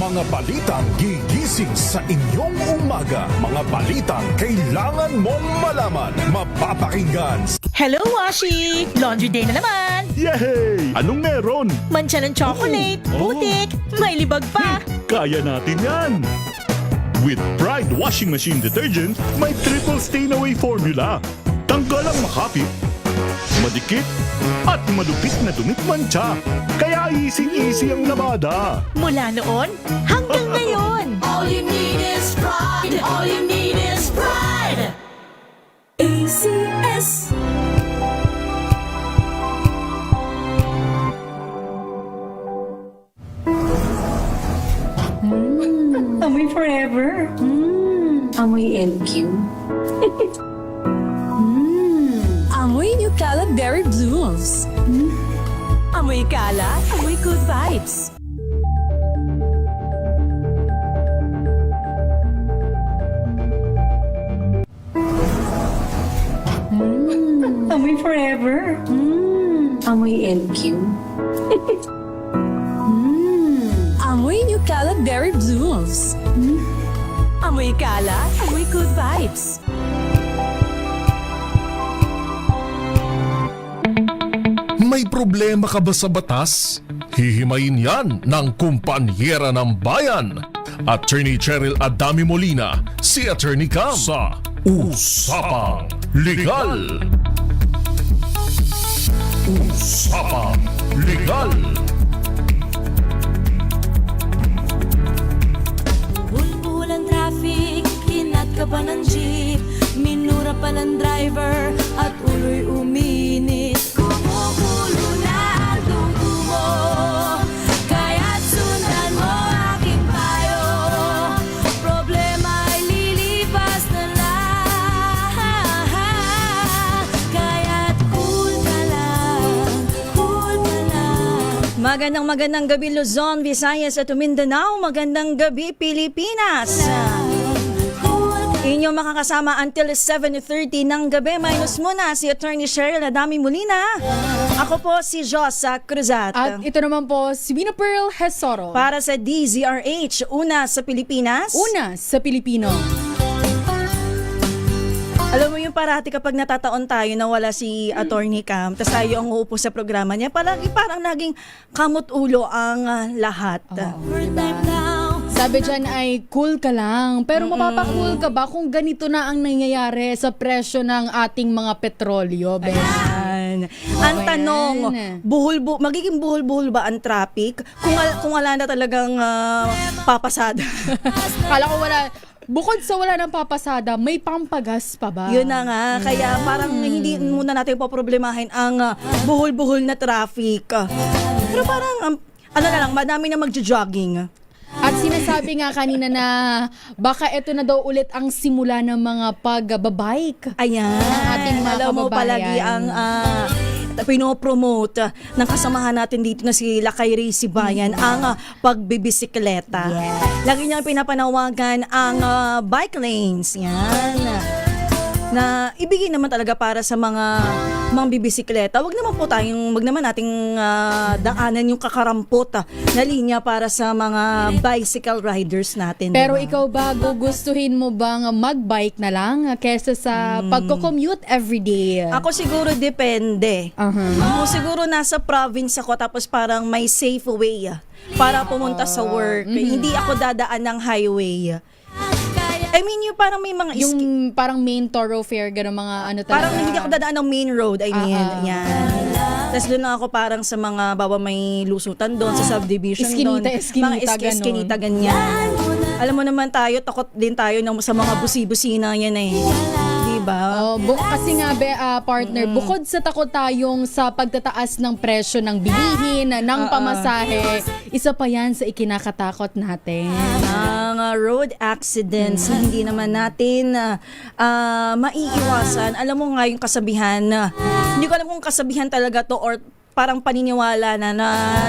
Mga balitang gigising sa inyong umaga. Mga balitang kailangan mong malaman. Mapapakinggan. Hello, Washi! Laundry day na naman! Yay! Anong meron? Mancha ng chocolate, putik, may libag pa! Kaya natin yan! With Pride Washing Machine Detergent, may triple stain-away formula. Tanggal ang makapit, madikit, at malupit na dumit mancha. Kaya easy-easy ang labada. Mula noon hanggang ngayon! All you need is pride. All you need is pride. ACS. Amoy forever. Amoy LQ. Amoy New Cala Berry Blooms. Amoy Cala, amoy good vibes. Amoy forever. Amoy LQ. Amoy New Cala Berry Blooms. Amoy Cala, amoy good vibes. May problema ka ba sa batas? Hihimayin yan ng kumpanyera ng bayan. Attorney Cheryl Adami Molina, si Attorney Cam sa Usapang Legal. Usapang Legal. Bulbul ang traffic, kinat ka pa ng jeep, minura pa ng driver, at ulo'y uminit. Kumukulo na ang dugo mo, kaya't sundan mo aking payo. Problema ay lilipas na lang, kaya't cool ka lang, cool ka lang. Magandang gabi Luzon, Visayas at Mindanao. Magandang gabi Pilipinas. Inyong makakasama until 7:30 ng gabi. Minus muna si Attorney Cheryl Adami Molina. Ako po si Josa Cruzat. At ito naman po si Bina Pearl Hesoro. Para sa DZRH, una sa Pilipinas. Una sa Pilipino. Alam mo yung parati kapag natataon tayo na wala si Attorney Cam, tapos tayo ang uupo sa programa niya, parang naging kamot ulo ang lahat. First time now. Sabi dyan ay cool ka lang. Pero mapapakool ka ba kung ganito na ang nangyayari sa presyo ng ating mga petrolyo? Ayan. Ang tanong, magiging buhol-buhol ba ang traffic? Kung wala na talagang papasada. Kala ko wala. Bukod sa wala ng papasada, may pampagas pa ba? Yun na nga. Kaya parang hindi muna natin poproblemahin ang buhol-buhol na traffic. Pero parang, ano na lang, madami na magjo-jogging. At sinasabi nga kanina na baka ito na daw ulit ang simula ng mga pagbabike. Ayan. Ating mga Alam mo kababayan. palagi ang pinopromote ng kasamahan natin dito na si Lakay Ray Sibayan ang pagbibisikleta. Lagi niyang pinapanawagan ang bike lanes. Yan. Na ibigay naman talaga para sa mga bibisikleta. Wag naman nating daanan yung kakarampot na linya para sa mga bicycle riders natin. Pero diba? ikaw ba, gugustuhin mo bang mag-bike na lang kesa sa pagko-commute everyday? Ako siguro depende. Ako siguro nasa province ako tapos parang may safe way para pumunta sa work. Hindi ako dadaan ng highway. I mean, yung parang may mga Yung parang main thoroughfare, gano'ng mga ano talaga. parang hindi ako dadaan ng main road. I mean, yan. Tapos doon ako parang sa mga may lusutan doon, sa subdivision doon. Eskinita, mga eskinita, ganyan. Alam mo naman tayo, takot din tayo sa mga busi-busina yan eh. Diba? Kasi nga, partner, bukod sa takot tayong sa pagtataas ng presyo ng bilihin, ng pamasahe, isa pa yan sa ikinakatakot natin. Ang road accidents na hindi naman natin maiiwasan. Alam mo nga yung kasabihan, hindi ko alam kung kasabihan talaga to or parang paniniwala na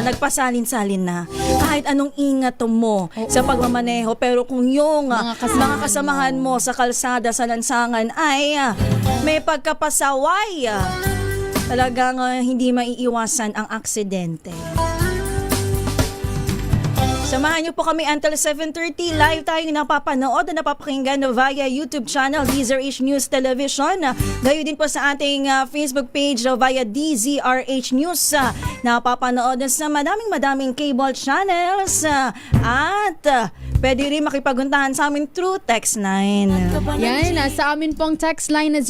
nagpasalin-salin na. Kahit anong ingat mo sa pagmamaneho, pero kung yung mga kasamahan mo sa kalsada, sa lansangan ay may pagkapasaway, talagang hindi maiiwasan ang aksidente. Samahan niyo po kami until 7:30. Live tayo napapanood na napapakinggan via YouTube channel DZRH News Television. Gayon din po sa ating Facebook page via DZRH News. Napapanood sa madaming cable channels. At pwede rin makipaguntahan sa amin through text line. Yan, sa amin pong text line na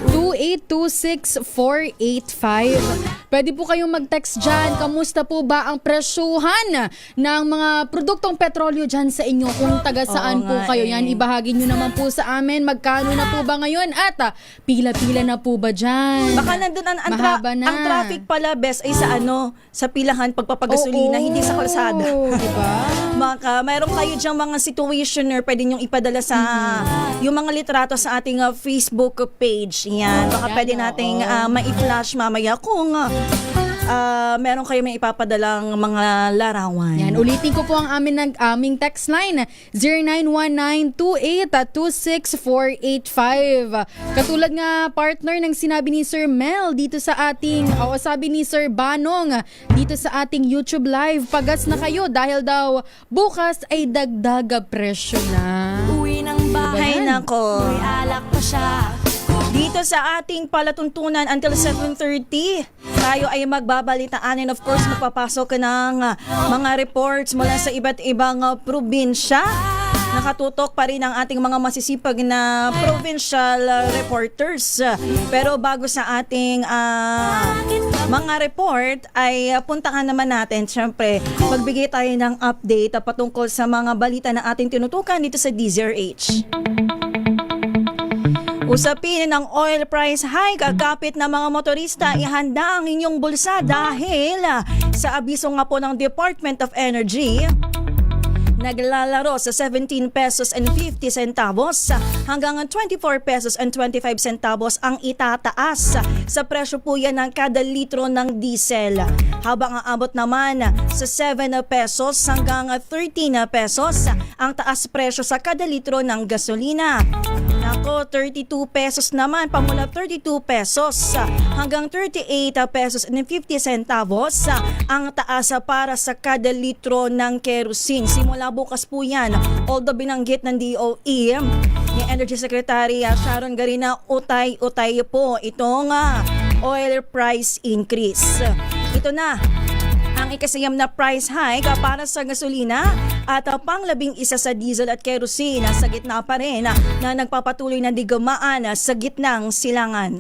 0919-2826-485. Pwede po kayong mag-text dyan. Kamusta po ba ang presyuhan ng mga produktong petrolyo dyan sa inyo? Kung taga saan po kayo yan, ibahagi nyo naman po sa amin. Magkano na po ba ngayon? At pila-pila na po ba dyan? Baka nandun Mahaba na. ang traffic pala best ay sa pilahan pagpapagasolina, hindi sa kalsada. Diba? Mayroon kayo diyang mga situationer, pwede nyong ipadala sa yung mga litrato sa ating Facebook page. Yan. Baka Yan, pwede nating ma-flash mamaya kung meron kayo may ipapadalang mga larawan. Yan, ulitin ko po ang aming text line 0919-2826-485. Katulad nga partner ng sinabi ni Sir Mel dito sa ating, sabi ni Sir Banong dito sa ating YouTube live, pagas na kayo dahil daw bukas ay dagdag presyo na. Uwi ng bahay, Ay nako. may alak pa siya. Dito sa ating palatuntunan until 7:30, tayo ay magbabalitaan and of course magpapasok ng mga reports mula sa iba't ibang probinsya. Nakatutok pa rin ang ating mga masisipag na provincial reporters. Pero bago sa ating mga report ay puntahan naman natin, syempre, magbigay tayo ng update patungkol sa mga balita na ating tinutukan dito sa DZRH. Usapin ng oil price hike, kapit na mga motorista, ihanda ang inyong bulsa dahil sa abiso nga po ng Department of Energy, naglalaro sa 17 pesos and 50 centavos hanggang 24 pesos and 25 centavos ang itataas sa presyo po yan ng kada litro ng diesel. Habang aabot naman sa 7 pesos hanggang 13 pesos ang taas presyo sa kada litro ng gasolina. Nako, 32 pesos naman, pamula 32 pesos hanggang 38 pesos and 50 centavos ang taas para sa kada litro ng kerosene. Simula bukas po yan, although binanggit ng DOE ni Energy Secretary Sharon Garina, utay-utay po itong oil price increase. Ito na ang ikasiyam na price hike para sa gasolina at pang-11 sa diesel at kerosene sa gitna pa rin na nagpapatuloy na digamaan sa gitnang silangan.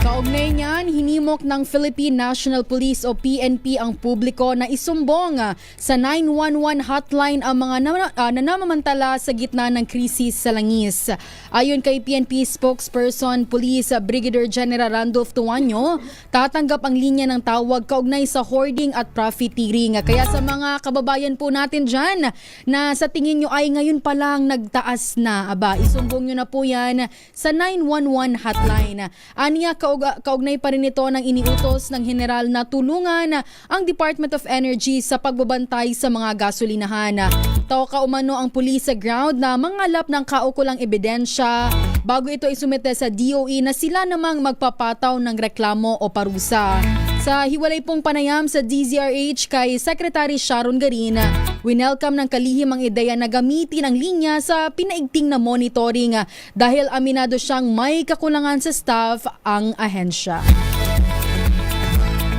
Kaugnay niyan, hinimok ng Philippine National Police o PNP ang publiko na isumbong sa 911 hotline ang mga nanamamantala sa gitna ng krisis sa langis. Ayon kay PNP spokesperson Police Brigadier General Randolph Tuanyo, tatanggap ang linya ng tawag kaugnay sa hoarding at profiteering. Kaya sa mga kababayan po natin dyan na sa tingin nyo ay ngayon pa lang nagtaas na, isumbong nyo na po yan sa 911 hotline. Aniya, kaugnay pa rin ito ng iniutos ng general na tulungan ang Department of Energy sa pagbabantay sa mga gasolinahan. Tawaka umano ang pulis sa ground na mangalap ng kaukulang ebidensya bago ito isumite sa DOE na sila namang magpapataw ng reklamo o parusa. Sa hiwalay pong panayam sa DZRH kay Secretary Sharon Garina, winelcome ng kalihim ang ideya na gamitin ang linya sa pinaigting na monitoring dahil aminado siyang may kakulangan sa staff ang ahensya.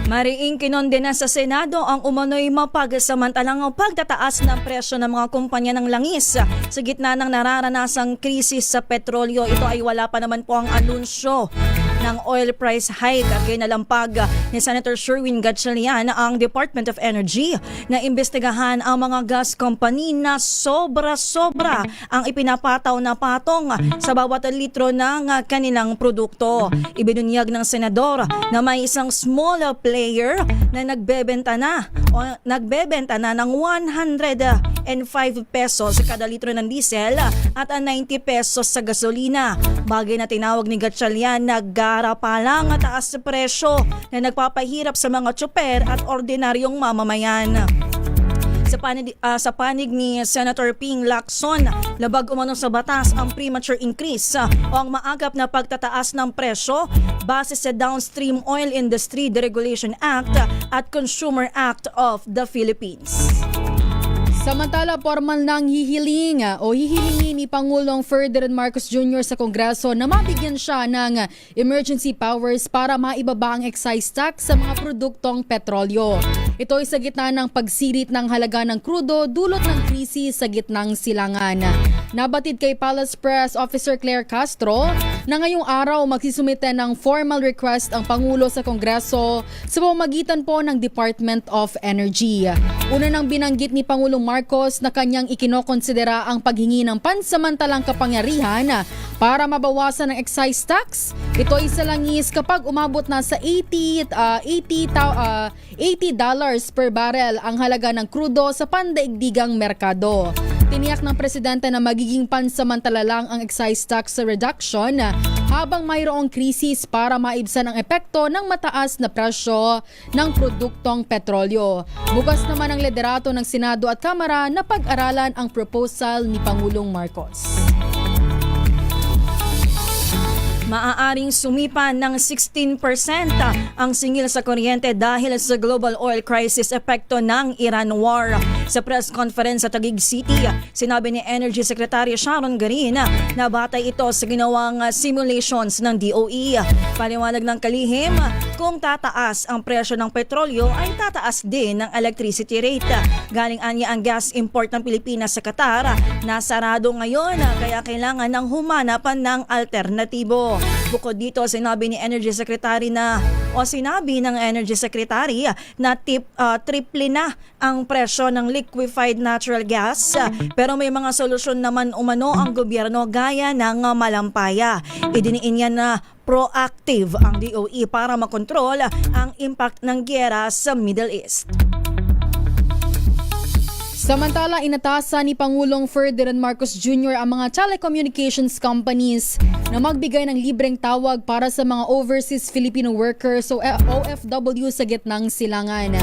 Mariing kinondena sa Senado ang umano'y mapagsamantalang pagtataas ng presyo ng mga kumpanya ng langis sa gitna ng nararanasang krisis sa petrolyo. Ito ay wala pa naman po ang anunsyo ng oil price hike at kinalampag ni Senator Sherwin Gatchalian ang Department of Energy na imbestigahan ang mga gas company na sobra-sobra ang ipinapataw na patong sa bawat litro ng kanilang produkto. Ibinunyag ng senador na may isang small player na nagbebenta na ng 105 pesos sa kada litro ng diesel at 90 pesos sa gasolina. Bagay na tinawag ni Gatchalian na gara-palang taas sa presyo na nagpapahirap sa mga tsuper at ordinaryong mamamayan. Sa panig ni Senator Ping Lacson, labag umano sa batas ang premature increase o ang maagap na pagtataas ng presyo base sa Downstream Oil Industry Deregulation Act at Consumer Act of the Philippines. Samantala, formal nang hihilingin ni Pangulong Ferdinand Marcos Jr. sa Kongreso na mabigyan siya ng emergency powers para maibaba ang excise tax sa mga produktong petrolyo. Ito ay sa gitna ng pagsirit ng halaga ng krudo dulot ng krisis sa gitnang silangan. Nabatid kay Palace Press Officer Claire Castro na ngayong araw magsisumite ng formal request ang Pangulo sa Kongreso sa pamamagitan po ng Department of Energy. Una nang binanggit ni Pangulong Marcos na kanyang ikinokonsidera ang paghingi ng pansamantalang kapangyarihan para mabawasan ang excise tax. Ito ay salangis kapag umabot na sa $80 per barrel ang halaga ng krudo sa pandaigdigang merkado. Tiniyak ng presidente na magiging pansamantala lang ang excise tax reduction habang mayroong krisis para maibsan ang epekto ng mataas na presyo ng produktong petrolyo. Bukas naman ang liderato ng Senado at Kamara na pag-aralan ang proposal ni Pangulong Marcos. Maaaring sumipa ng 16% ang singil sa kuryente dahil sa global oil crisis epekto ng Iran war. Sa press conference sa Taguig City, sinabi ni Energy Secretary Sharon Garin na batay ito sa ginawang simulations ng DOE. Paliwanag ng kalihim, kung tataas ang presyo ng petrolyo ay tataas din ng electricity rate. Galing anya ang gas import ng Pilipinas sa Qatar na sarado ngayon kaya kailangan ng humanapan ng alternatibo. Bukod dito, sinabi ng Energy Secretary na triple na ang presyo ng liquefied natural gas pero may mga solusyon naman umano ang gobyerno gaya ng malampaya. Idiniin niya na proactive ang DOE para makontrol ang impact ng giyera sa Middle East. Samantala, inatasan ni Pangulong Ferdinand Marcos Jr. ang mga telecommunications companies na magbigay ng libreng tawag para sa mga overseas Filipino workers o OFW sa gitnang silangan.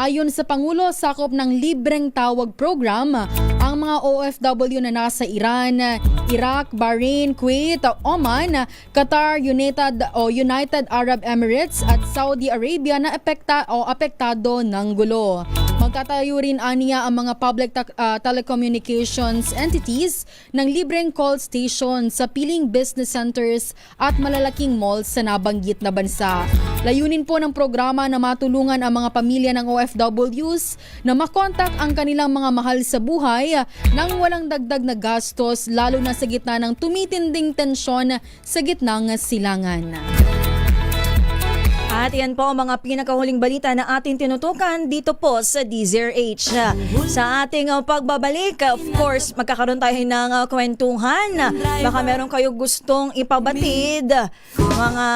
Ayon sa Pangulo, sakop ng libreng tawag program ang mga OFW na nasa Iran, Iraq, Bahrain, Kuwait, Oman, Qatar, United Arab Emirates at Saudi Arabia na apektado ng gulo. Magtatayo rin aniya ang mga public telecommunications entities ng libreng call station sa piling business centers at malalaking malls sa nabanggit na bansa. Layunin po ng programa na matulungan ang mga pamilya ng OFWs na makontak ang kanilang mga mahal sa buhay nang walang dagdag na gastos lalo na sa gitna ng tumitinding tensyon sa gitnang silangan. At yan po ang mga pinakahuling balita na ating tinutukan dito po sa DZRH. Sa ating pagbabalik, of course, magkakaroon tayo ng kwentuhan. Baka meron kayo gustong ipabatid, mga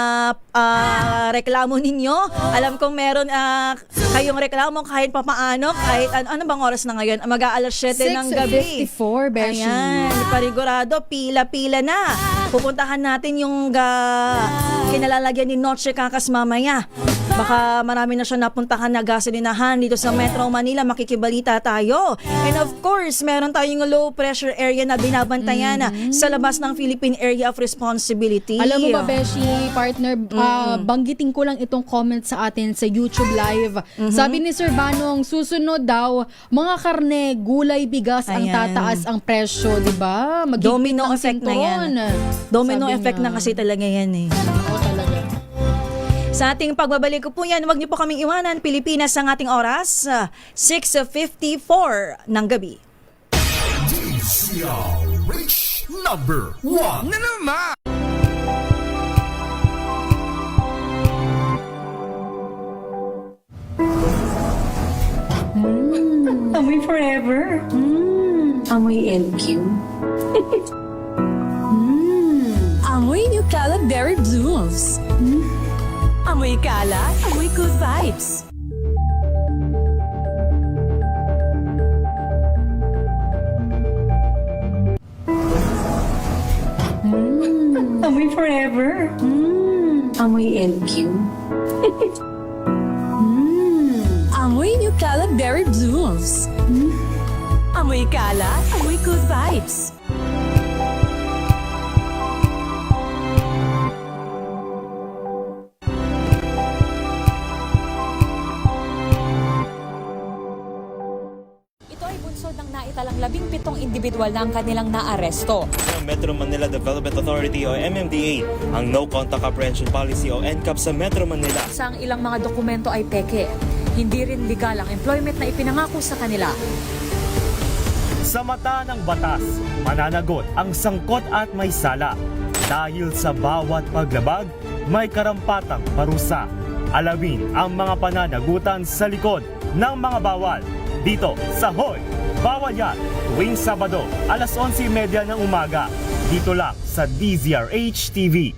reklamo ninyo. Alam kong meron kayong reklamo kahit papaano, kahit ano bang oras na ngayon? Mag-aalas 7 ng gabi. 6:54, Beshi. Ayan, parigurado, pila-pila na. Pupuntahan natin yung kinalalagyan ni Noche Kakas mamaya. Baka marami na siya napuntahan na gasolinahan dito sa Metro Manila. Makikibalita tayo. And of course, meron tayong low pressure area na binabantayan sa labas ng Philippine Area of Responsibility. Alam mo ba, Beshi, partner, banggitin ko lang itong comment sa atin sa YouTube Live. Sabi ni Sir Banong, susunod daw, mga karne, gulay, bigas ang tataas ang presyo, di ba? Domino effect na yan. Domino effect na kasi talaga yan eh. Oo, talaga. Sa ating pagbabalik ko po yan, huwag niyo po kaming iwanan. Pilipinas ang ating oras, 6:54 ng gabi. DZRH number 1 na naman! Amoy forever. Amoy LQ. Amoy New Caleb Berry Blooms. Amoy kalat, amoy good vibes. Amoy forever. Amoy LQ. Amoy New Caleb Berry Blooms. Amoy kalat, amoy good vibes. Kasunod ng naitalang 17 individual na ang kanilang naaresto. Metro Manila Development Authority o MMDA ang No Contact Apprehension Policy o NCAP sa Metro Manila. Sa ang ilang mga dokumento ay peke. Hindi rin legal ang employment na ipinangako sa kanila. Sa mata ng batas, mananagot ang sangkot at may sala. Dahil sa bawat paglabag, may karampatang parusa. Alamin ang mga pananagutan sa likod ng mga bawal. Dito sa Hoy! Bawal Yan! Tuwing Sabado, alas 11:30 ng umaga. Dito lang sa DZRH TV.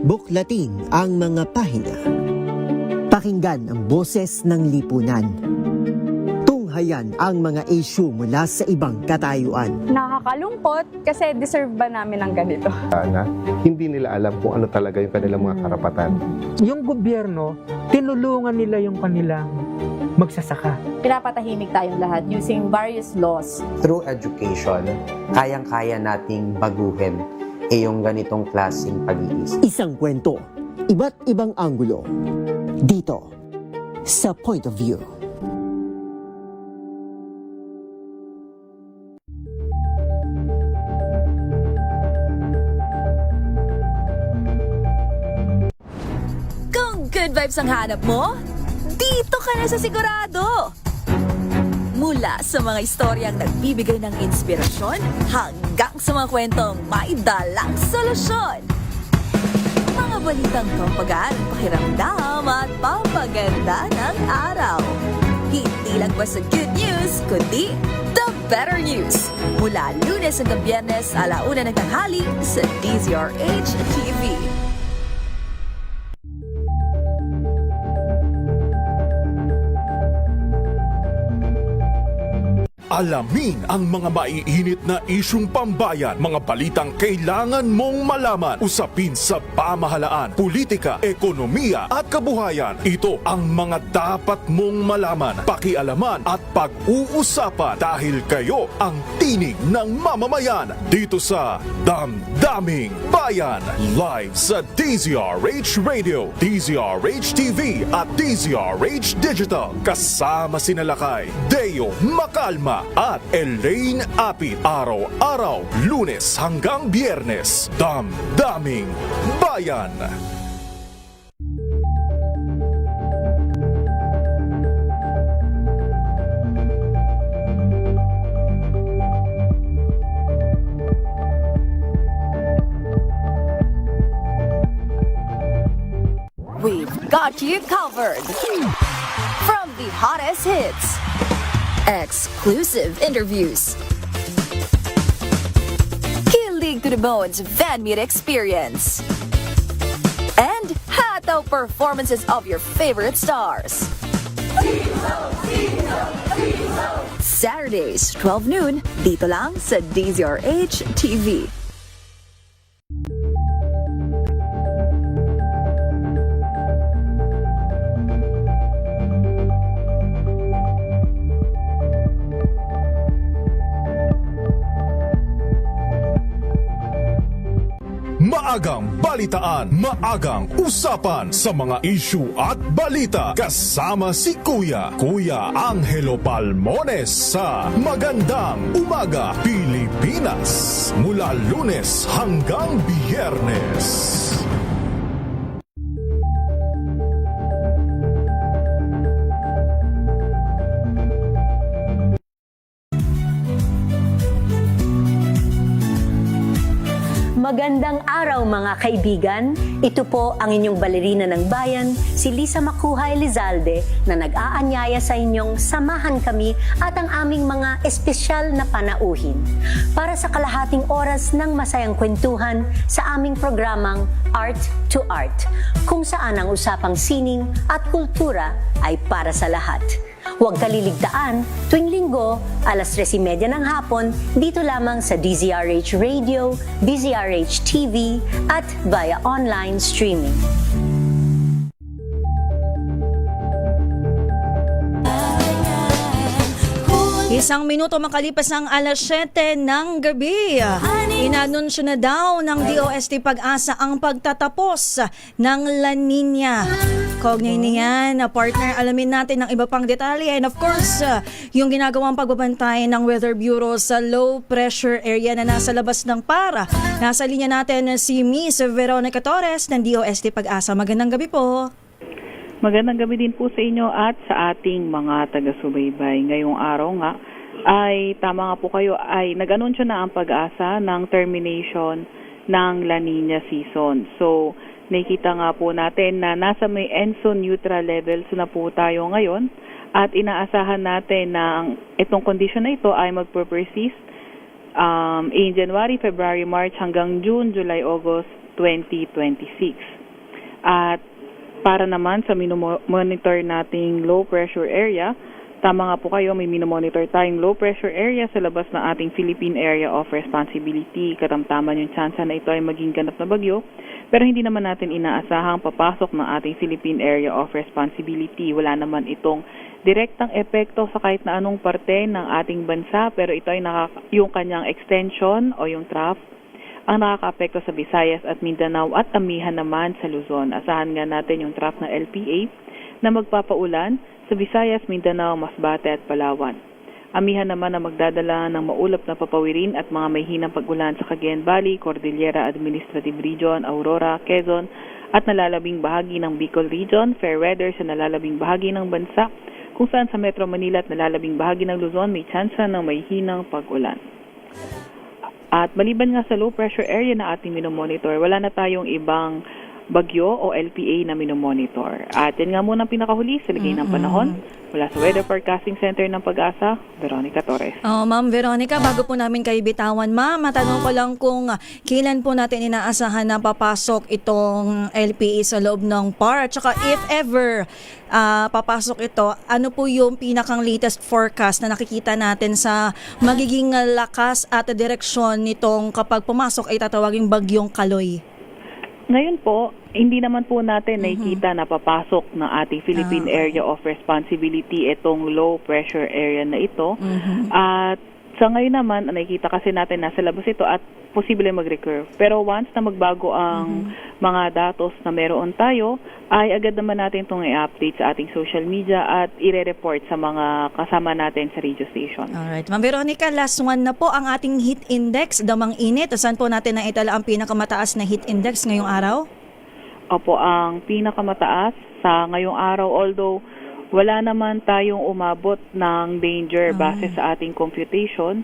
Buklatin ang mga pahina. Pakinggan ang boses ng lipunan. Tunghayan ang mga issue mula sa ibang katayuan. Nakakalungkot kasi deserve ba namin ng ganito? Na hindi nila alam kung ano talaga yung kanilang mga karapatan. Yung gobyerno, tinulungan nila yung kanilang magsasaka. Pinapatahimik tayong lahat using various laws. Through education, kayang-kaya nating baguhin yung ganitong klaseng pag-iisip. Isang kwento, iba't ibang anggulo. Dito, sa Point of View. Kung good vibes ang hanap mo, dito ka na sa sigurado! Mula sa mga istoryang nagbibigay ng inspirasyon hanggang sa mga kwentong may dalang solusyon. Mga balitang pampagaan, pakiramdam at papaganda ng araw. Hindi lang ba sa good news, kundi the better news. Mula Lunes hanggang Biyernes, 1:00 ng tanghali sa DZRH TV. Alamin ang mga maiinit na isyung pambayan, mga balitang kailangan mong malaman, usapin sa pamahalaan, politika, ekonomiya at kabuhayan. Ito ang mga dapat mong malaman, pakialaman at pag-uusapan dahil kayo ang tinig ng mamamayan dito sa Damdaming Bayan. Live sa DZRH Radio, DZRH TV at DZRH Digital. Kasama sina Lakay, Deo Macalma at Elaine Apit. Araw-araw, Lunes hanggang Biyernes. Damdaming Bayan. We've got you covered. From the hottest hits, exclusive interviews, kilig to the bones fan meet experience, and hataw performances of your favorite stars. Saturdays, 12 noon, dito lang sa DZRH TV. Maagang balitaan, maagang usapan sa mga issue at balita. Kasama si Kuya Angelo Palmones sa Magandang Umaga Pilipinas. Mula Lunes hanggang Biyernes. Magandang araw mga kaibigan. Ito po ang inyong balerina ng bayan, si Lisa Macuja Elizalde, na nag-aanyaya sa inyong samahan kami at ang aming mga espesyal na panauhin para sa kalahating oras ng masayang kwentuhan sa aming programang Art to Art, kung saan ang usapang sining at kultura ay para sa lahat. Huwag kaliligtaan, tuwing linggo, alas 3:30 ng hapon, dito lamang sa DZRH Radio, DZRH TV, at via online streaming. Isang minuto makalipas ang alas 7 ng gabi. Inanunsyo na daw ng DOST Pag-asa ang pagtatapos ng La Nina. Kaugnay niyan, partner, alamin natin ng iba pang detalye. And of course, yung ginagawang pagbabantay ng Weather Bureau sa low pressure area na nasa labas ng para. Nasa linya natin si Miss Veronica Torres ng DOST Pag-asa. Magandang gabi po. Magandang gabi din po sa inyo at sa ating mga taga-subaybay. Ngayong araw nga ay tama nga po kayo ay nag-anunsyo na ang Pag-asa ng termination ng La Nina season. So nakikita nga po natin na nasa may ENSO neutral levels na po tayo ngayon at inaasahan natin na itong condition na ito ay magpo-persist in January, February, March hanggang June, July, August 2026. At para naman sa monitor nating low pressure area, tama nga po kayo, may minomonitor tayong low pressure area sa labas ng ating Philippine Area of Responsibility. Katamtaman yung chance na ito ay maging ganap na bagyo, pero hindi naman natin inaasahang papasok ng ating Philippine Area of Responsibility. Wala naman itong direktang epekto sa kahit na anong parte ng ating bansa, pero ito ay yung kanyang extension o yung trough ang nakaka-apekto sa Visayas at Mindanao at amihan naman sa Luzon. Asahan nga natin yung trough ng LPA na magpapaulan sa Visayas, Mindanao, Masbate at Palawan. Amihan naman na magdadala ng maulap na papawirin at mga may hinang pag-ulan sa Cagayan Valley, Cordillera Administrative Region, Aurora, Quezon at nalalabing bahagi ng Bicol Region, fair weather sa nalalabing bahagi ng bansa, kung saan sa Metro Manila at nalalabing bahagi ng Luzon may tsansa ng may hinang pag-ulan. At maliban nga sa low pressure area na ating minomonitor, wala na tayong ibang bagyo o LPA na minomonitor. At yan nga muna ang pinakahuli sa ligay ng panahon. Mula sa Weather Forecasting Center ng Pag-asa, Veronica Torres. Ma'am Veronica, bago po namin kayo bitawan, ma'am, matanong ko lang kung kailan po natin inaasahan na papasok itong LPA sa loob ng PAR. At saka if ever papasok ito, ano po yung pinakang latest forecast na nakikita natin sa magiging lakas at direksyon nitong kapag pumasok ay tatawaging bagyong Kaloy? Ngayon po, hindi naman po natin nakikita na papasok ng ating Philippine Area of Responsibility itong low pressure area na ito. At sa ngayon naman, nakikita kasi natin nasa labas ito at posible mag-recurve. Pero once na magbago ang mga datos na meron tayo, ay agad naman natin itong i-update sa ating social media at i-report sa mga kasama natin sa radio station. Alright. Ma'am Veronica, last one na po ang ating heat index, damang init. Saan po natin naitala ang pinakamataas na heat index ngayong araw? Opo, ang pinakamataas sa ngayong araw, although wala naman tayong umabot ng danger base sa ating computation,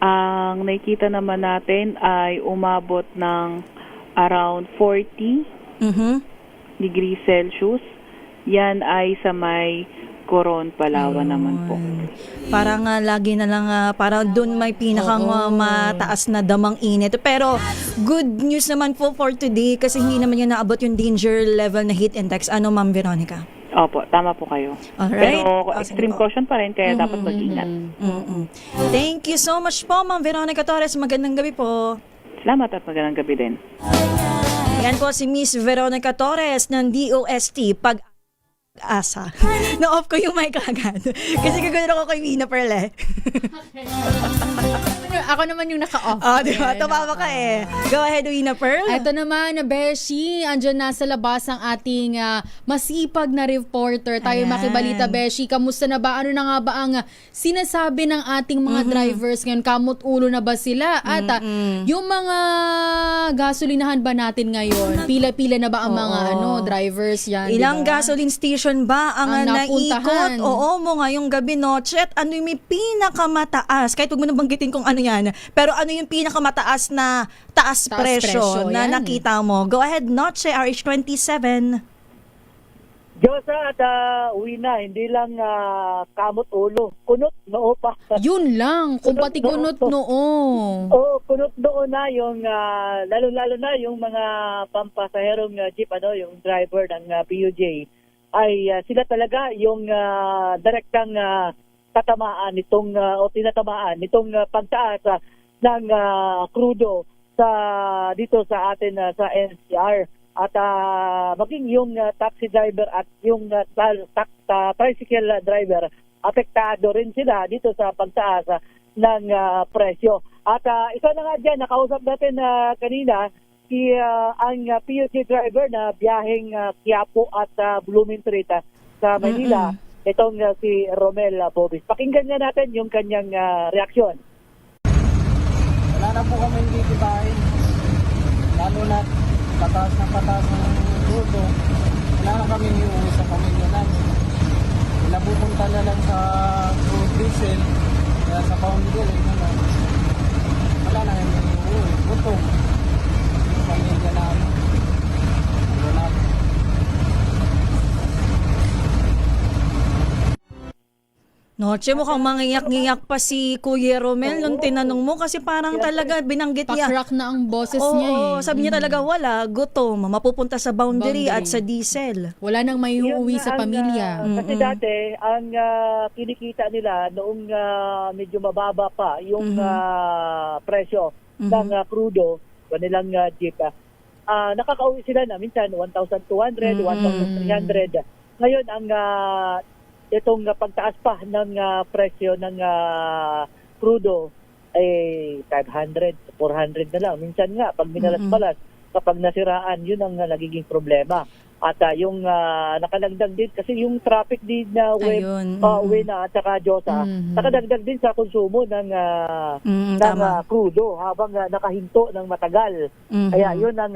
ang nakikita naman natin ay umabot ng around 40 degrees Celsius. Yan ay sa may Coron, Palawan naman po. Parang lagi na lang, parang doon may pinakang mataas na damang init. Pero good news naman po for today kasi hindi naman yan naabot yung danger level na heat index. Ano, Ma'am Veronica? Opo, tama po kayo. Alright. Pero extreme caution pa rin, kaya dapat mag-ingat. Thank you so much po, Ma'am Veronica Torres. Magandang gabi po. Salamat at magandang gabi din. Yan po si Miss Veronica Torres ng DOST Pag-asa. Na-off ko yung mic agad. Kasi gagawin ako kay Mina Perle. Ako naman yung naka-off. Diba? Tumama ka eh. Go ahead, Wina Pearl. Ito naman, Beshi, andyan na sa labas ang ating masipag na reporter. Tayo makibalita, Beshi. Kamusta na ba? Ano na nga ba ang sinasabi ng ating mga drivers ngayon? Kamot ulo na ba sila? At yung mga gasolinahan ba natin ngayon? Pila-pila na ba ang mga drivers yan? Ilang diba? gasoline station ba ang naikot? Oo mo ngayong gabi, noche. At ano yung may pinakamataas? Kahit huwag mo nabanggitin kung ano yan. Pero ano yung pinakamataas na taas presyo na yan. nakita mo? Go ahead, Noche, RH27. Diyosa at uwi na, hindi lang kamot ulo. Kunot noo pa. Yun lang, kung pati kunot noo. Oo, kunot noo na yung, lalo-lalo na yung mga pampasaherong jeep, yung driver ng PUJ. ay sila talaga yung direktang tatamaan nitong o tinatamaan nitong pagtaas ng krudo dito sa atin sa NCR. At maging yung taxi driver at yung tricycle driver, apektado rin sila dito sa pagtaas ng presyo. At ito na nga dyan, nakausap natin kanina ang PUJ driver na biyaheng Quiapo at Blooming Street sa Manila. Itong si Romel Bobis. Pakinggan nga natin yung kanyang reaksyon. Wala na po kami titibahin. Lalo na pataas ng tudo. Wala na kami iuwi sa pamilya namin. Napupunta na lang sa crude diesel, kaya sa boundary, wala na kami iuwi. Butong. Sa pamilya namin. Wala na. Noche, mukhang mangiyak-ngiyak pa si Kuya Romel nung tinanong mo kasi parang talaga binanggit niya. Pakrak na ang boses niya eh. Sabi niya talaga wala, gutom, mapupunta sa boundary at sa diesel. Wala nang may uuwi sa pamilya. Kasi dati, ang kinikita nila noong medyo mababa pa yung presyo ng crudo, kanilang jeep. Nakakauwi sila na minsan 1,200, 1,300. Ngayon, ang itong pagtaas pa ng presyo ng crudo ay 500, 400 na lang. Minsan nga, pag minalas-balas, kapag nasiraan, yun ang nagiging problema. At yung nakalagdag din, kasi yung traffic din na uwi na at saka Diyosa, nakadagdag din sa konsumo ng crudo habang nakahinto ng matagal. Kaya yun ang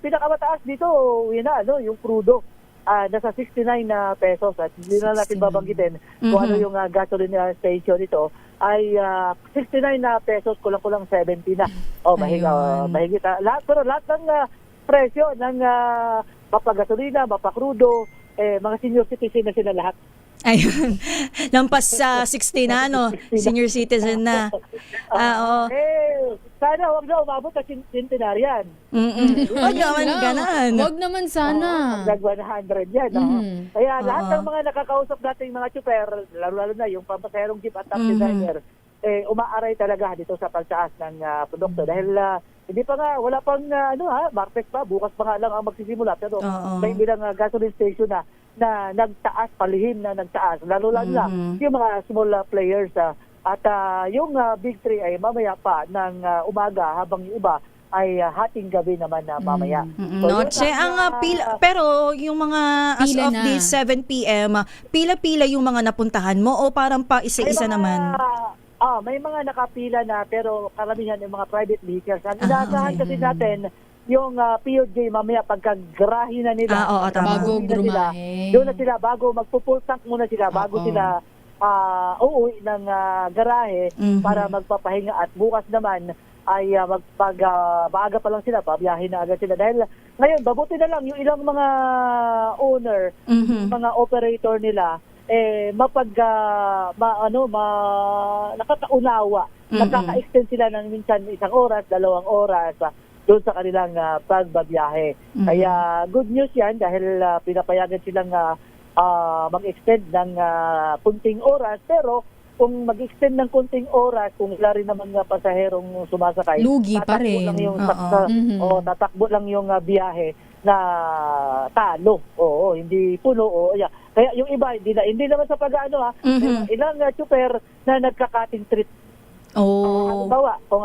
pinakamataas dito, yun na, yung crudo. Nasa 69 pesos at hindi na natin babanggitin kung ano yung gasoline station nito ay 69 pesos, kulang-kulang 70 na. Mahigit. Pero lahat ng presyo ng mapagasolina, mapakrudo, mga senior citizen na sila lahat. Ayun. Lampas sa 60 na, no? Senior citizen na. Sana wag na umabot sa centenarian. Wag naman ganan. Wag naman sana. Nag 100 yan. Kaya lahat ng mga nakakausap nating mga chuper, lalo na yung pampaserong jeep at taxi driver, umaaray talaga dito sa pagtaas ng produkto. Dahil hindi pa nga, wala pang market pa, bukas pa nga lang ang magsisimula. Pero may bilang gasoline station na nagtaas, palihim na nagtaas. Lalo lang yung mga small players. At yung Big 3 ay mamaya pa ng umaga, habang yung iba ay hating gabi naman na mamaya. Noche, pero yung mga as of this 7 p.m., pila-pila yung mga napuntahan mo o parang pa isa-isa naman? May mga nakapila na pero karamihan yung mga private vehicles. Ang inaasahan kasi natin, yung POJ mamaya pagkagrahe na nila, bago grumahe. doon na sila, bago magpo-full tank muna sila, bago sila uuwi ng garahe para magpapahinga at bukas naman ay maaga pa lang sila, pabiyahin na agad sila. Dahil ngayon, babuti na lang yung ilang mga owner, mga operator nila, nakakaunawa, nakaka-extend sila ng minsan 1 oras, 2 oras doon sa kanilang pagbabiyahe. Kaya good news yan dahil pinapayagan silang mag-extend ng kunting oras, pero kung mag-extend ng kunting oras, kung wala rin naman pasaherong sumasakay, lugi pa rin. tatakbo lang yung biyahe na talo. Hindi puno. Kaya yung iba, hindi naman sa pag-ano ilang chuper na nagka-cutting treat. Halimbawa, kung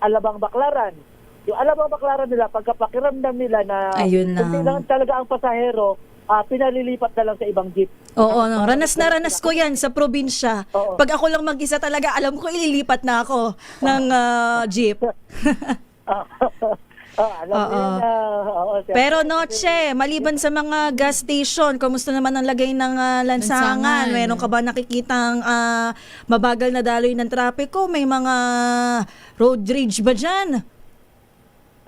Alabang Baklaran, yung Alabang Baklaran nila, pagkapakiramdam nila na hindi lang talaga ang pasahero, pinalilipat na lang sa ibang jeep. Ranas na ranas ko yan sa probinsya. Pag ako lang mag-isa talaga, alam ko ililipat na ako ng jeep. Pero Noche, maliban sa mga gas station, kumusta naman ang lagay ng lansangan? Meron ka ba nakikitang mabagal na daloy ng trapiko? May mga road rage ba dyan?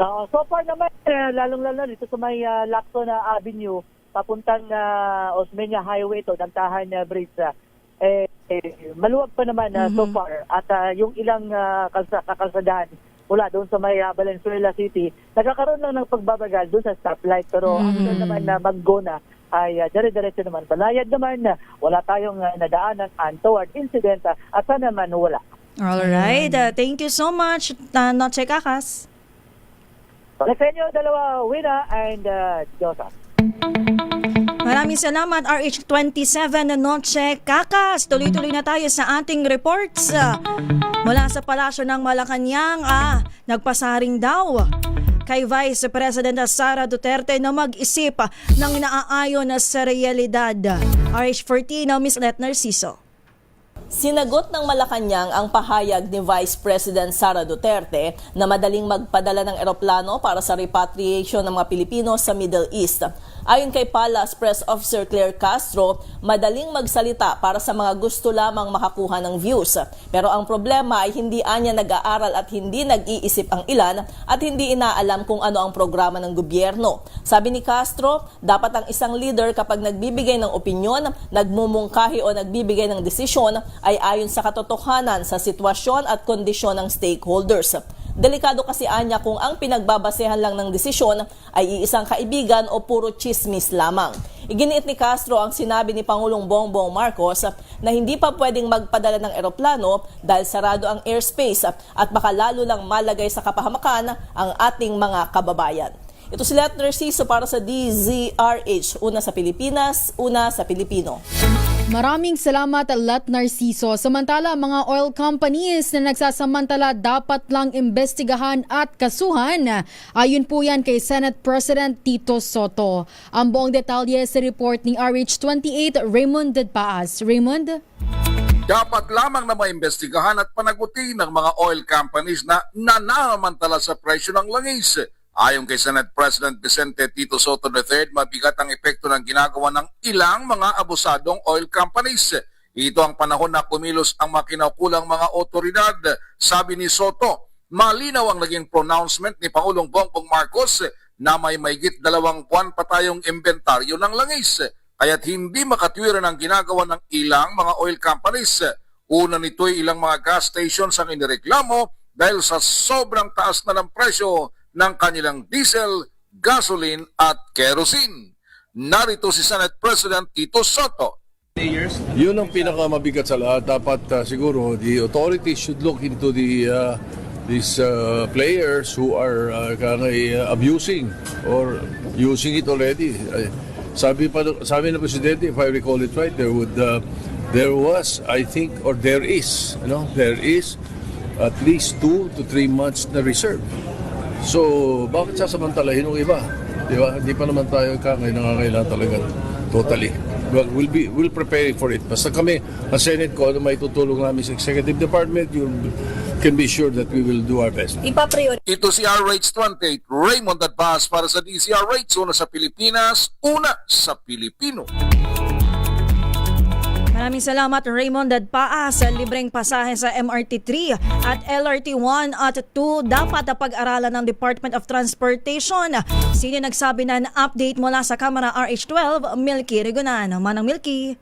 So far naman, lalong-lalo dito sa may Lacson Avenue, papuntang Osmeña Highway ito, Nagtahan Bridge, maluwag pa naman so far. At yung ilang kakalsadahan mula doon sa may Valenzuela City, nagkakaroon lang ng pagbabagal doon sa stoplight. Pero after naman na mag-go na, ay dire-diretso naman. Balayad naman, wala tayong nadaanan untoward incident at sana naman wala. Alright, thank you so much, Noche Kakas. Balik sa inyo, dalawa, Wina and Josa. Maraming salamat, RH27 Noche Kakas. Tuloy-tuloy na tayo sa ating reports. Mula sa Palasyo ng Malacanang, nagpasaring daw kay Vice President Sara Duterte na mag-isip ng naaayon sa realidad. RH14, Miss Let Narciso. Sinagot ng Malacanang ang pahayag ni Vice President Sara Duterte na madaling magpadala ng eroplano para sa repatriation ng mga Pilipino sa Middle East. Ayon kay Palace Press Officer Claire Castro, madaling magsalita para sa mga gusto lamang makakuha ng views. Pero ang problema ay hindi anya nag-aaral at hindi nag-iisip ang ilan at hindi inaalam kung ano ang programa ng gobyerno. Sabi ni Castro, dapat ang isang leader kapag nagbibigay ng opinyon, nagmumungkahi o nagbibigay ng desisyon ay ayon sa katotohanan sa sitwasyon at kondisyon ng stakeholders. Delikado kasi anya kung ang pinagbabasehan lang ng desisyon ay iisang kaibigan o puro chismis lamang. Iginiit ni Castro ang sinabi ni Pangulong Bongbong Marcos na hindi pa pwedeng magpadala ng eroplano dahil sarado ang airspace at baka lalo lang malagay sa kapahamakan ang ating mga kababayan. Ito si Let Narciso para sa DZRH, una sa Pilipinas, una sa Pilipino. Maraming salamat, Let Narciso. Samantala, mga oil companies na nagsasamantala dapat lang imbestigahan at kasuhan. Ayon po yan kay Senate President Tito Soto. Ang buong detalye sa report ni RH28, Raymond Dedpaas. Raymond? Dapat lamang na maimbestigahan at panagutin ng mga oil companies na nananamantala sa presyo ng langis. Ayon kay Senate President Vicente Tito Soto III, mabigat ang epekto ng ginagawa ng ilang mga abusadong oil companies. Ito ang panahon na kumilos ang makinaukulang mga otoridad. Sabi ni Soto, malinaw ang naging pronouncement ni Pangulong Bongbong Marcos na may mahigit 2 buwan pa tayong inventaryo ng langis. Kaya't hindi makatwiran ang ginagawa ng ilang mga oil companies. Una nito'y ilang mga gas stations ang inireklamo dahil sa sobrang taas na ng presyo ng kanilang diesel, gasoline at kerosene. Narito si Senate President Tito Soto. Yun ang pinakamabigat sa lahat. Dapat siguro the authorities should look into these players who are abusing or using it already. Sabi ng Presidente, if I recall it right, there was, I think, or there is at least 2 to 3 months na reserve. So, bakit sasamantalahin ng iba? Di ba? Hindi pa naman tayo nangangailangan talaga totally. Well, we'll prepare for it. Basta kami, ang Senate ko, may tutulong namin sa Executive Department, you can be sure that we will do our best. Ito si RH28, Raymond Advaz para sa DZRH, una sa Pilipinas, una sa Pilipino. Maraming salamat, Raymond Dadpaas. Libreng pasahe sa MRT3 at LRT1 at 2 dapat pag-aralan ng Department of Transportation. Sino nagsabi na update mula sa Kamara RH12, Milky Regunan. Manang Milky.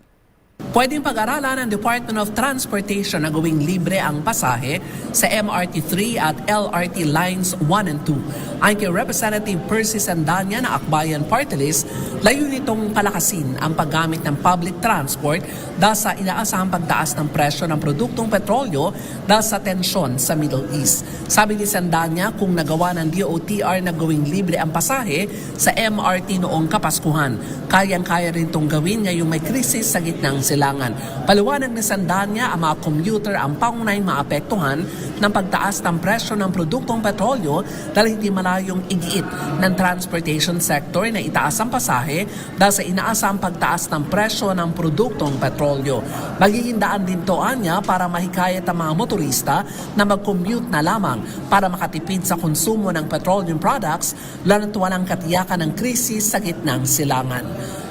Pwedeng pag-aralan ng Department of Transportation na gawing libre ang pasahe sa MRT3 at LRT Lines 1 and 2. Ayon kay Representative Percy Sandanya na Akbayan Party List, layunin nitong palakasin ang paggamit ng public transport dahil sa inaasahang pagtaas ng presyo ng produktong petrolyo dahil sa tensyon sa Middle East. Sabi ni Sandanya, kung nagawa ng DOTR na gawing libre ang pasahe sa MRT noong Kapaskuhan, kayang-kaya rin itong gawin ngayong may krisis sa gitnang silangan. Paliwanag ni Sandanya, ang mga commuter ang pangunahing maapektuhan ng pagtaas ng presyo ng produktong petrolyo dahil hindi malayong igiit ng transportation sector na itaas ang pasahe dahil sa inaasang pagtaas ng presyo ng produktong petrolyo. Magiging daan din to anya para mahikayat ang mga motorista na mag-commute na lamang para makatipid sa konsumo ng petroleum products lalo't walang katiyakan ng krisis sa gitnang silangan.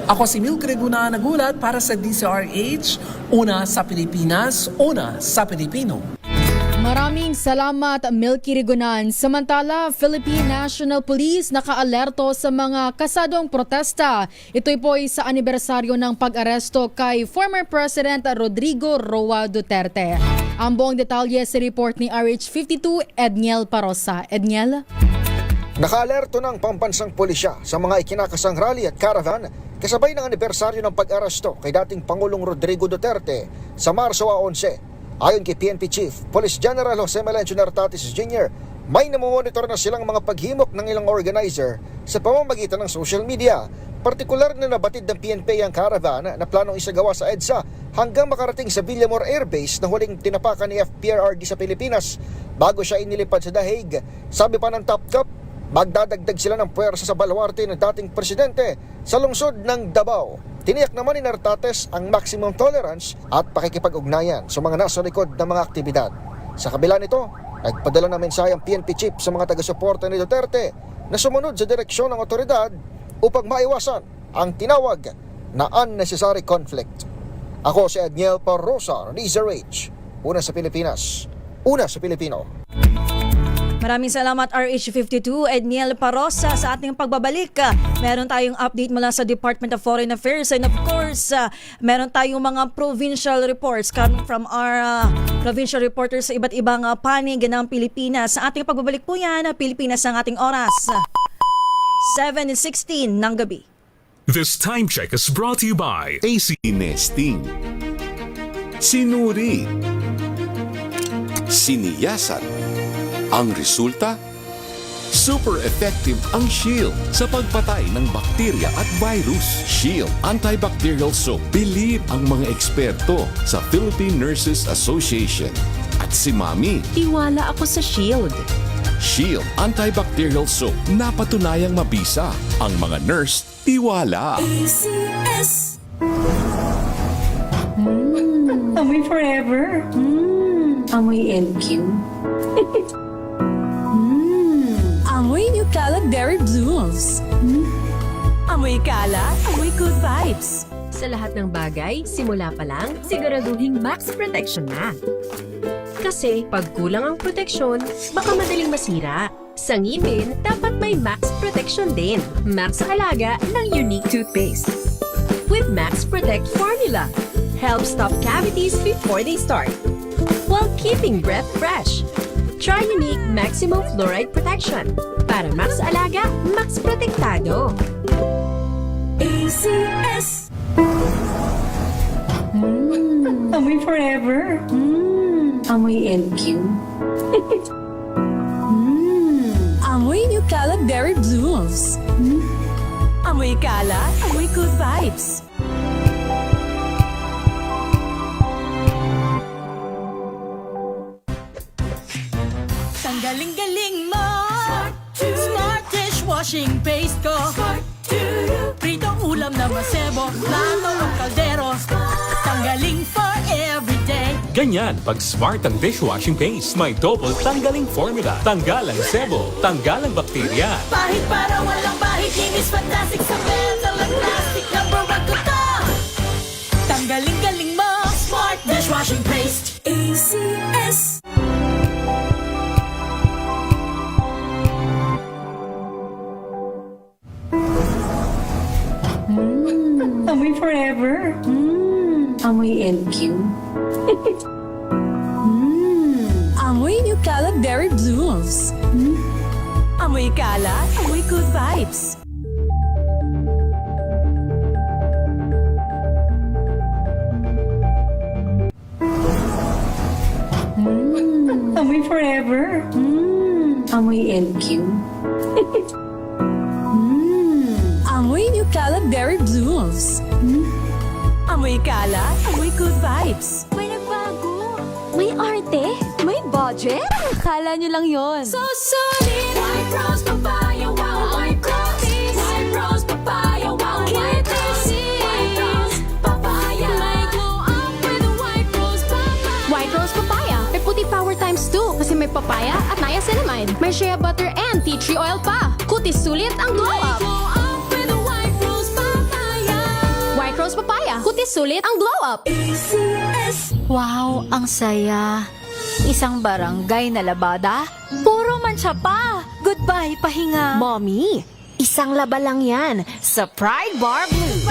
Ako si Milky Regunan, nagulat para sa DZRH, una sa Pilipinas, una sa Pilipino. Maraming salamat, Milky Regunan. Samantala, Philippine National Police nakaalerto sa mga kasadong protesta. Ito'y po sa anibersaryo ng pag-aresto kay former President Rodrigo Roa Duterte. Ang buong detalye sa report ni RH52, Edniel Parosa. Edniel? Nakaalerto ng pambansang pulisya sa mga ikinakasang rally at caravan kasabay ng anibersaryo ng pag-aresto kay dating Pangulong Rodrigo Duterte sa Marso 11. Ayon kay PNP Chief Police General Jose Melencio Nartatis Jr., may namomonitor na silang mga paghimok ng ilang organizer sa pamamagitan ng social media. Partikular na nabatid ng PNP ang caravan na planong isagawa sa EDSA hanggang makarating sa Villamor Air Base na huling tinapakan ni FPRRD sa Pilipinas bago siya inilipad sa Dahague. Sabi pa ng Top Cop, magdadagdag sila ng puwersa sa baluarte ng dating presidente sa lungsod ng Davao. Tiniyak naman ni Nartates ang maximum tolerance at pakikipag-ugnayan sa mga nasa likod ng mga aktibidad. Sa kabila nito, nagpadala na mensahe ang PNP chief sa mga taga-suporta ni Duterte na sumunod sa direksyon ng otoridad upang maiwasan ang tinawag na unnecessary conflict. Ako si Edniel Parrosa, RH, una sa Pilipinas, una sa Pilipino. Maraming salamat RH52, Edniel Parrosa sa ating pagbabalik. Meron tayong update mula sa Department of Foreign Affairs and of course, meron tayong mga provincial reports coming from our provincial reporters sa iba't ibang panig ng Pilipinas. Sa ating pagbabalik po yan, Pilipinas ang ating oras. 7:16 ng gabi. This time check is brought to you by AC Nesting, sinuri, siniyasan. Ang resulta? Super effective ang Shield sa pagpatay ng bakterya at virus. Shield Antibacterial Soap. Believe ang mga eksperto sa Philippine Nurses Association. At si Mami, Tiwala ako sa Shield. Shield Antibacterial Soap. Napatunayang mabisa. Ang mga nurse, tiwala. ACS. Amoy forever. Amoy NQ. Amoy New Kalag Dairy Blues. Amoy kalat, amoy good vibes. Sa lahat ng bagay, simula pa lang, siguraduhing max protection na. Kasi pag kulang ang proteksyon, baka madaling masira. Sa ngipin, dapat may max protection din. Max sa alaga ng Unique Toothpaste. With Max Protect Formula, help stop cavities before they start, while keeping breath fresh. Try Unique Maximum Fluoride Protection. Para max alaga, max protektado. ACS. Amoy forever. Amoy NQ. Amoy New Kalag Dairy Blues. Amoy kalat, amoy good vibes. Galing-galing mo. Smart dishwashing paste ko. Pritong ulam na masebo, plato o kaldero. Tanggaling for everyday. Ganyan pag smart ang dishwashing paste. May double tanggaling formula. Tanggal ang sebo, tanggal ang bakterya. Bahit para walang bahit, linis fantastic sa metal at plastic. Number 1 ko to. Tanggaling-galing mo. Smart dishwashing paste. ACS. Amoy forever. Amoy NQ. Amoy New Kalag Dairy Blues. Amoy kalat, amoy good vibes. Amoy forever. Amoy NQ. Amoy New Kalag Dairy Blues. Amoy kalat, amoy good vibes. May nagbago. May arte. May budget. Akala nyo lang yon. So solid. White Rose Papaya, wow. White Rose. White Rose Papaya, wow. White Rose. White Rose Papaya. May glow up with a White Rose Papaya. White Rose Papaya. May puti power times 2 kasi may papaya at niacinamide. May shea butter and tea tree oil pa. Kutis sulit ang glow up. Rose Papaya. Kutis sulit ang glow up. ACS. Wow, ang saya. Isang barangay na labada, puro mancha pa. Goodbye, pahinga. Mommy, isang laba lang yan sa Pride Bar Blue.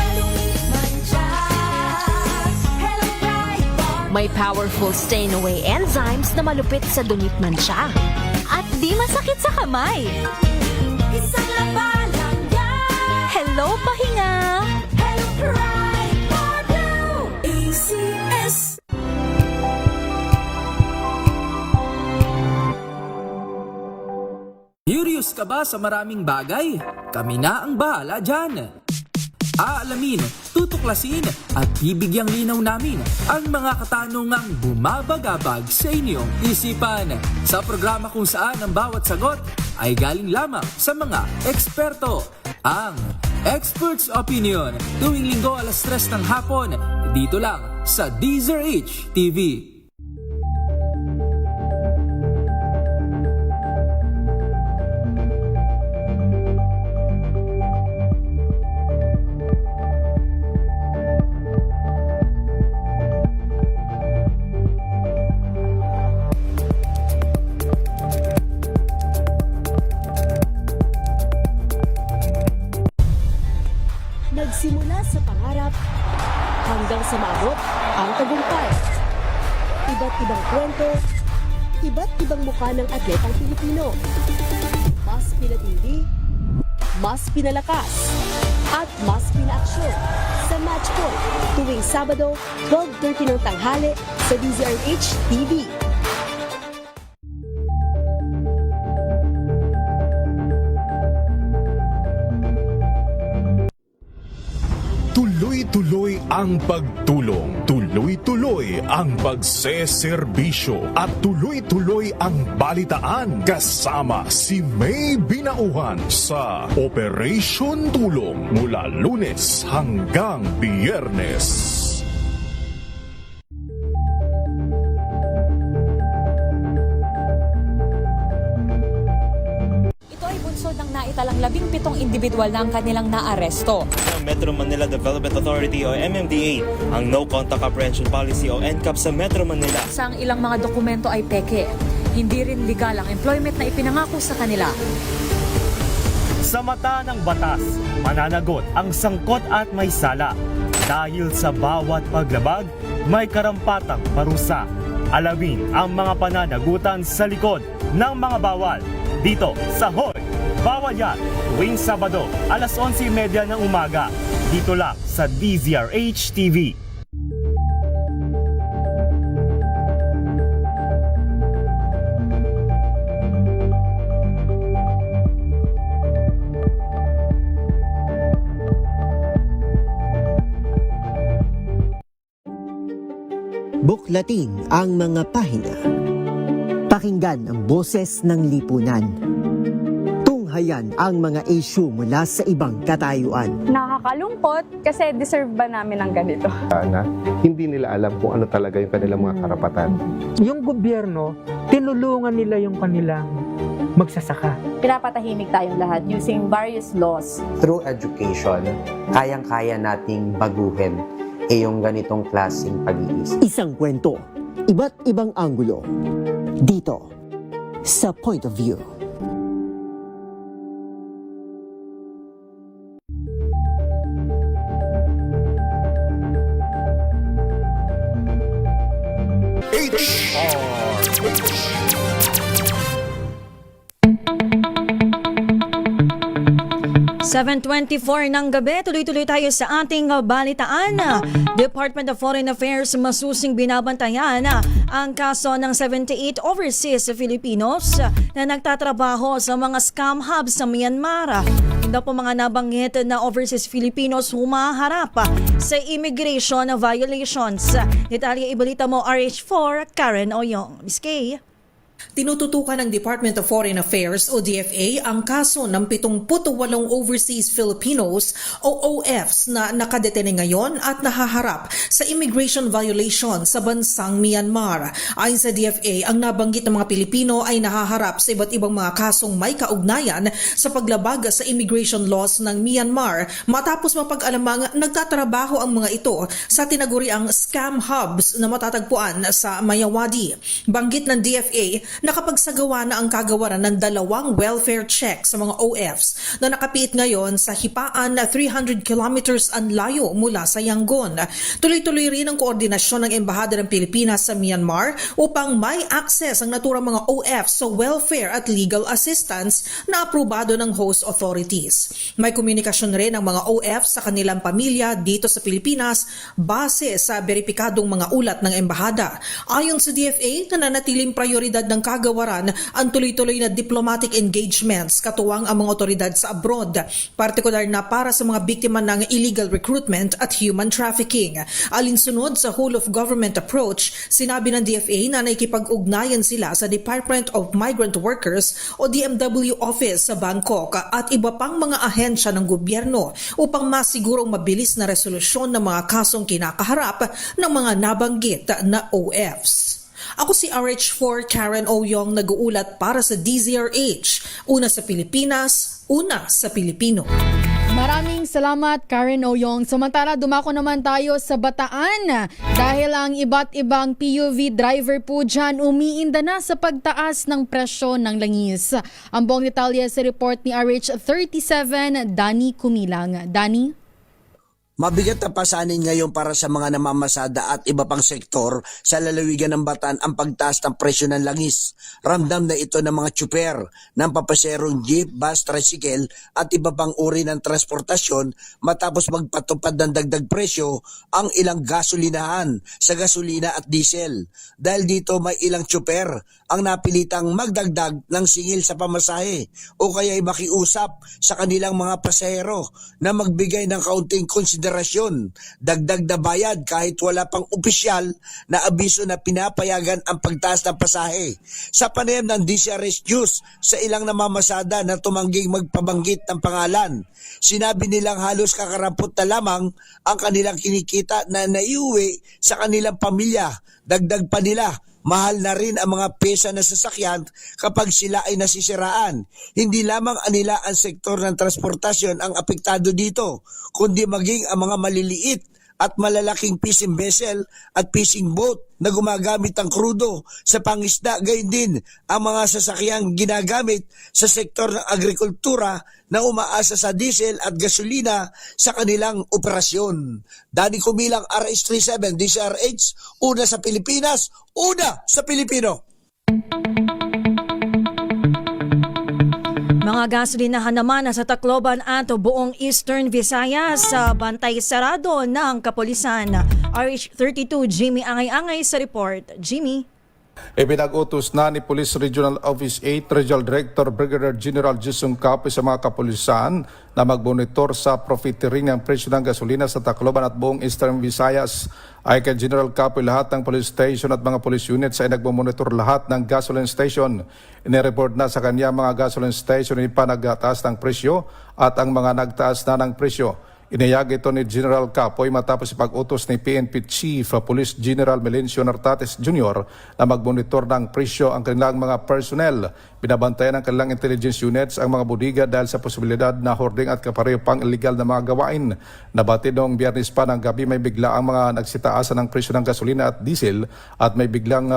May powerful stain-away enzymes na malupit sa dunit mancha. At di masakit sa kamay. Isang labalang yan. Hello, pahinga! Hello, pride for blue. ACS. Curious ka ba sa maraming bagay? Kami na ang bahala dyan. Aalamin, tutuklasin at bibigyang linaw namin ang mga katanungang bumabagabag sa inyong isipan. Sa programa kung saan ang bawat sagot ay galing lamang sa mga eksperto. Ang Expert's Opinion, tuwing linggo 3:00 ng hapon, dito lang sa DZRH TV. Nagsimula sa pangarap hanggang sa maabot ang tagumpay. Iba't ibang kwento, iba't ibang mukha ng atletang Pilipino. Mas pinatindi, mas pinalakas, at mas pinaaksyon sa Match Point tuwing Sabado, 12:30 ng tanghali sa DZRH TV. Tuloy-tuloy ang pagtulong, tuloy-tuloy ang pagseserbisyo at tuloy-tuloy ang balitaan kasama si May Binauhan sa Operation Tulong mula Lunes hanggang Biyernes. Ng naitalang 17 individual na ang kanilang naaresto. Metro Manila Development Authority o MMDA ang No Contact Apprehension Policy o NCAP sa Metro Manila. Sa ang ilang mga dokumento ay peke. Hindi rin legal ang employment na ipinangako sa kanila. Sa mata ng batas, mananagot ang sangkot at may sala. Dahil sa bawat paglabag, may karampatang parusa. Alamin ang mga pananagutan sa likod ng mga bawal. Dito sa Hoy! Bawal Yan, tuwing Sabado, 11:30 ng umaga. Dito lang sa DZRH TV. Buklatin ang mga pahina. Pakinggan ang boses ng lipunan. Tunghayan ang mga issue mula sa ibang katayuan. Nakakalungkot kasi deserve ba namin ng ganito? Na hindi nila alam kung ano talaga yung kanilang mga karapatan. Yung gobyerno, tinulungan nila yung kanilang magsasaka. Pinapatahimik tayong lahat using various laws. Through education, kayang-kaya nating baguhin yung ganitong klaseng pag-iisip. Isang kwento, iba't ibang anggulo. Dito, sa Point of View. $7:24 ng gabi, tuloy-tuloy tayo sa ating balitaan. Department of Foreign Affairs masusing binabantayan ang kaso ng 78 overseas Filipinos na nagtatrabaho sa mga scam hubs sa Myanmar. Hindi po mga nabanggit na overseas Filipinos humaharap sa immigration violations. Detalye ibalita mo RH4, Karen Oyong. Miss Kay. Tinututukan ng Department of Foreign Affairs o DFA ang kaso ng 78 overseas Filipinos o OFs na nakadetene ngayon at nahaharap sa immigration violation sa bansang Myanmar. Ayon sa DFA, ang nabanggit ng mga Pilipino ay nahaharap sa iba't ibang mga kasong may kaugnayan sa paglabag sa immigration laws ng Myanmar matapos mapag-alamang nagtatrabaho ang mga ito sa tinaguriang scam hubs na matatagpuan sa Mayawadi. Banggit ng DFA, nakapagsagawa na ang kagawaran ng 2 welfare check sa mga OFs na nakapiit ngayon sa hipaan na 300 kilometers ang layo mula sa Yangon. Tuloy-tuloy rin ang koordinasyon ng Embahada ng Pilipinas sa Myanmar upang may access ang naturang mga OFs sa welfare at legal assistance na aprobado ng host authorities. May komunikasyon rin ng mga OFs sa kanilang pamilya dito sa Pilipinas base sa beripikadong mga ulat ng embahada. Ayon sa DFA, nananatiling prioridad ng kagawaran ang tuloy-tuloy na diplomatic engagements katuwang ang mga otoridad sa abroad, partikular na para sa mga biktima ng illegal recruitment at human trafficking. Alinsunod sa whole of government approach, sinabi ng DFA na nakikipag-ugnayan sila sa Department of Migrant Workers o DMW office sa Bangkok at iba pang mga ahensya ng gobyerno upang masigurong mabilis na resolusyon ng mga kasong kinakaharap ng mga nabanggit na OFs. Ako si RH4 Karen Oyong, nag-uulat para sa DZRH. Una sa Pilipinas, una sa Pilipino. Maraming salamat, Karen Oyong. Samantala, dumako naman tayo sa Bataan dahil ang iba't ibang PUV driver po dyan umiinda na sa pagtaas ng presyo ng langis. Ang buong detalye sa report ni RH37, Danny Kumilang. Danny? Mabigat na pasanin ngayon para sa mga namamasada at iba pang sektor sa lalawigan ng Bataan ang pagtaas ng presyo ng langis. Ramdam na ito ng mga tsuper, ng papaserong jeep, bus, tricycle at iba pang uri ng transportasyon matapos magpatupad ng dagdag presyo ang ilang gasolinahan sa gasolina at diesel. Dahil dito may ilang tsuper ang napilitang magdagdag ng singil sa pamasahe o kaya'y makiusap sa kanilang mga pasahero na magbigay ng kaunting konsiderasyon, dagdag na bayad kahit wala pang opisyal na abiso na pinapayagan ang pagtaas ng pasahe. Sa panayam ng DCRS News sa ilang namamasada na tumangging magpabanggit ng pangalan, sinabi nilang halos kakarampot na lamang ang kanilang kinikita na naiuwi sa kanilang pamilya. Dagdag pa nila, mahal na rin ang mga pyesa na sasakyan kapag sila ay nasisiraan. Hindi lamang anila ang sektor ng transportasyon ang apektado dito, kundi maging ang mga maliliit at malalaking fishing vessel at fishing boat na gumagamit ng krudo sa pangisda, gayon din ang mga sasakyang ginagamit sa sektor ng agrikultura na umaasa sa diesel at gasolina sa kanilang operasyon. Danny Kumilang, RH37, DCRH, una sa Pilipinas, una sa Pilipino. Mga gasolinahan naman sa Tacloban at buong Eastern Visayas sa bantay sarado ng kapulisan. RH32, Jimmy Angay-Angay sa report. Jimmy? Ipinag-utos na ni Police Regional Office 8 Regional Director Brigadier General Jusung Cape sa mga kapulisan na magmonitor sa profiteering ng presyo ng gasolina sa Tacloban at buong Eastern Visayas. Ay kay General Cape, lahat ng police station at mga police units ay nagmamonitor lahat ng gasoline station. Inireport na sa kanya mga gasoline station na ipanagtaas ng presyo at ang mga nagtaas na ng presyo. Inayag ito ni General Capoy matapos ipag-utos ni PNP Chief Police General Melencio Nartates Jr. na magmonitor ng presyo ang kanilang mga personnel. Binabantayan ng kanilang intelligence units ang mga bodega dahil sa posibilidad na hoarding at kapareho pang illegal na mga gawain. Nabatid noong Biyernes pa ng gabi may bigla ang mga nagsitaasan ng presyo ng gasolina at diesel at may biglang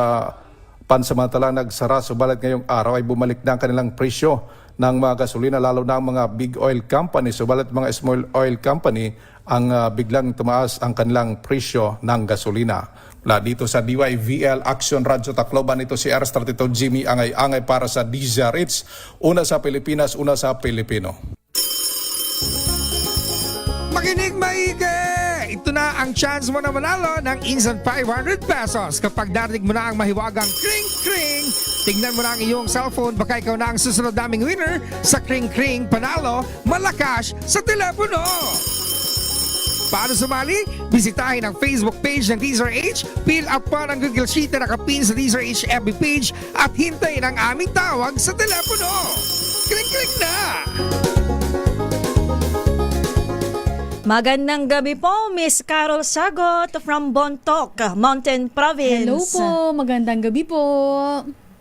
pansamantalang nagsara, subalit ngayong araw ay bumalik na ang kanilang presyo ng mga gasolina, lalo na ang mga big oil company, subalit mga small oil company ang biglang tumaas ang kanilang presyo ng gasolina. Mula dito sa DYVL Action Radyo Tacloban, ito si RH32 Jimmy Angay-Angay para sa DZRH, una sa Pilipinas, una sa Pilipino. Makinig maigi! Ito na ang chance mo na manalo ng instant 500 pesos kapag narinig mo na ang mahiwagang kring-kring. Tingnan mo na ang iyong cellphone, baka ikaw na ang susunod naming winner sa kring-kring panalo malakas sa telepono. Paano sumali? Bisitahin ang Facebook page ng DZRH, fill up pa ng Google Sheet na nakapin sa DZRH FB page at hintayin ang aming tawag sa telepono. Kring-kring na! Magandang gabi po, Miss Carol Sagot from Bontoc, Mountain Province. Hello po, magandang gabi po.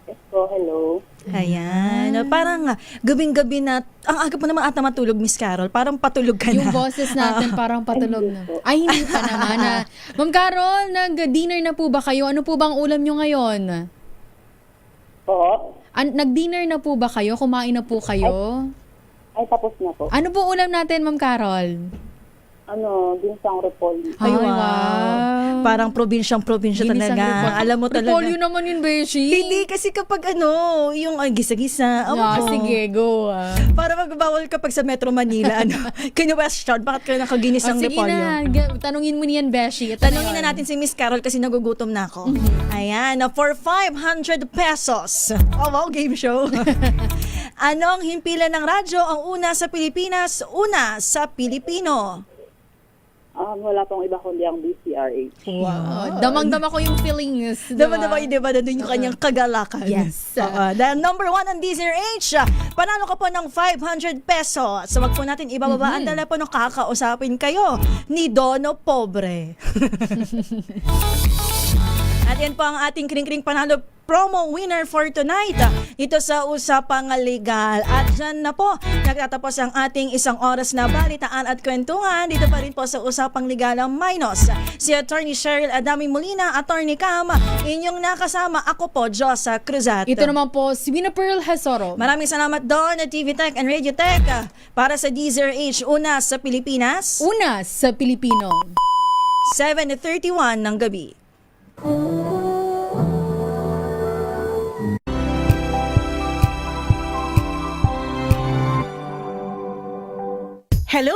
Yes po, hello. Ayan, parang gabing-gabi na, ang aga pa naman ata matulog, Miss Carol, parang patulog ka na. Yung boses natin parang patulog na. Ay, hindi pa naman. Ma'am Carol, nag-dinner na po ba kayo? Ano po bang ulam nyo ngayon? Po? Nag-dinner na po ba kayo? Kumain na po kayo? Ay, tapos na po. Ano po ulam natin, Ma'am Carol? Ginsang repolyo. Ay, wow. Parang probinsyang-probinsya Ginisang talaga. repolyo. Alam mo talaga. Repolyo naman yun, Beshi. Hindi, kasi kapag yung gisa-gisa. Sige, go. Para magbawal kapag sa Metro Manila, kinu-question, bakit ka nakaginisang Sige repolyo? na, tanungin mo niyan, Beshi. Tanungin na natin si Miss Carol kasi nagugutom na ako. Ayan, for 500 pesos. Oh, wow, game show. Anong himpilan ng radyo ang una sa Pilipinas, una sa Pilipino? Wala pong iba kundi ang BCRH. Wow. Damang-dama ko yung feelings. Dama-dama yun, diba? Nandun yung kanyang kagalakan. Yes. Dahil number 1 ang DZRH, panalo ka po ng 500 pesos. So wag po natin ibababa ang telepono, kakausapin kayo ni Dono Pobre. At yan po ang ating kring-kring panalo promo winner for tonight. Ito sa Usapang Legal. At dyan na po, nagtatapos ang ating isang oras na balitaan at kwentuhan. Dito pa rin po sa Usapang Legal ang Minus. Si Attorney Cheryl Adami Molina, Attorney Cam, inyong nakasama. Ako po, Josa Cruzat. Ito naman po, si Wina Pearl Hesoro. Maraming salamat doon na TV Tech and Radio Tech para sa DZRH, una sa Pilipinas. Una sa Pilipino. 7:31 ng gabi. Hello